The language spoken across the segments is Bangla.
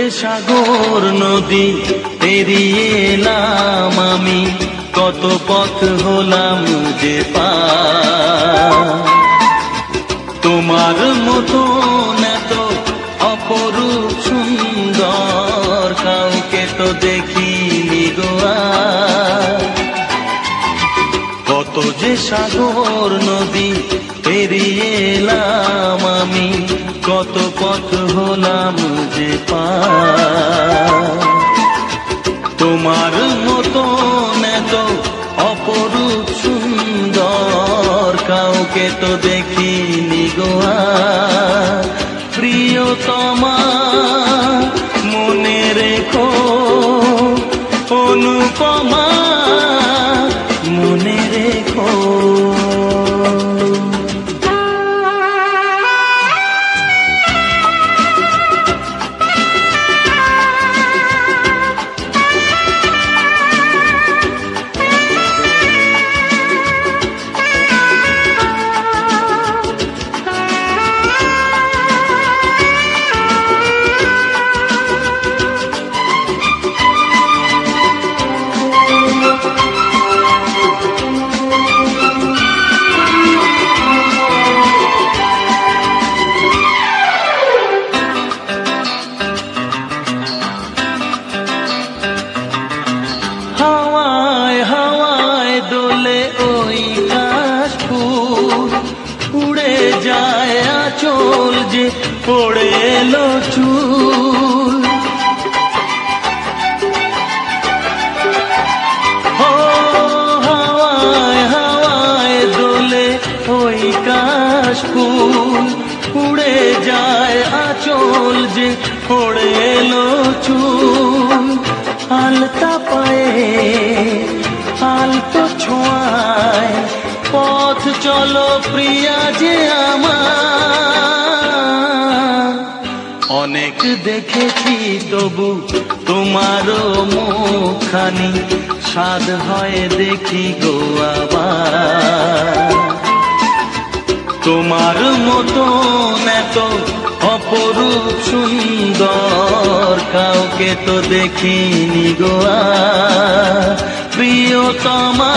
যে সাগর নদী পেরিয়ে এলাম আমি, কত পথ হলাম যে পার। তোমার মতো এত অপরূপ সুন্দর কাউকে তো দেখিনি গো আর। কত যে সাগর নদী পেরিয়ে এলাম আমি, কত পথ হলাম যে পার। তোমার মতো এত অপরূপ সুন্দর কাউকে তো দেখিনি গো আর। প্রিয়তমা মনে রেখো, অনুপমা মনে রেখো। হাওয়ায় হাওয়ায় দোলে ওই কাশফুল, উড়ে যায় আঁচল যে পড়ে এলো চুল। হাওয়ায় হাওয়ায় দোলে ওই কাশফুল, উড়ে যায় আঁচল যে পড়ে এলো চুল। আলতা পায়ে আলতো ছোঁয়ায় পথ চলো প্রিয়া যে আমার। অনেক দেখেছি তবু তোমারও মুখখানি, স্বাদ হয় দেখি গো আবার। তোমার মতো এত অপরূপ সুন্দর কাউকে তো দেখিনি গো আর। প্রিয়তমা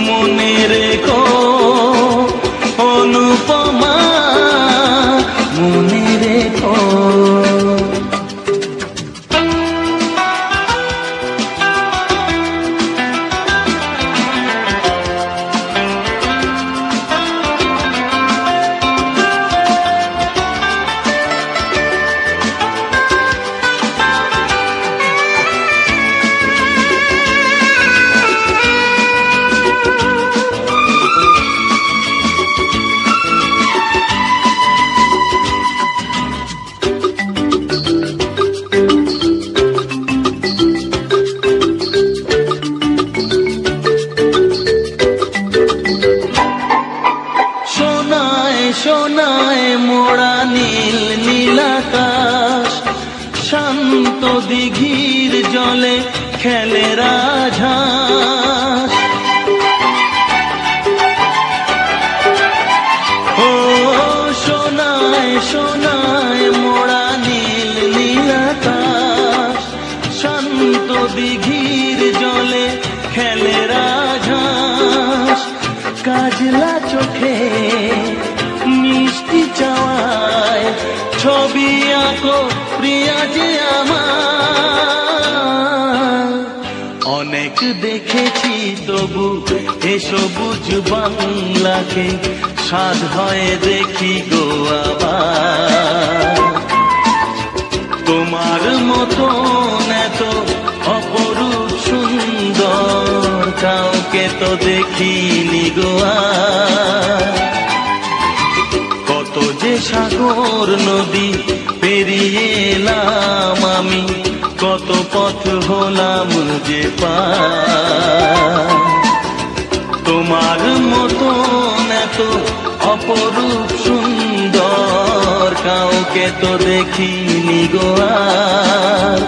মনে রেখো, অনুপমা মনে রেখো। সোনায় মোড়া নীল নীলাকাশ, শান্ত দিঘির জলে খেলে রাজহাঁস। ও সোনায় সোনায় মোড়া নীল নীলাকাশ, শান্ত দিঘির জলে খেলে রাজহাঁস। কাজলা চোখে মিষ্টি চাওয়ায় ছবি আঁকো প্রিয়া যে আমার। অনেক দেখেছি তবু এ সবুজ বাংলাকে, স্বাদ হয় দেখি গো আবার। তোমার মতো এত অপরূপ সুন্দর কাউকে তো দেখিনি গো আর। কত যে সাগর নদী পেরিয়ে এলাম আমি, কত পথ হলাম যে পার। তোমার মতো এত অপরূপ সুন্দর কাউকে তো দেখিনি গো আর।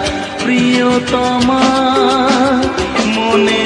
প্রিয়তমা মনে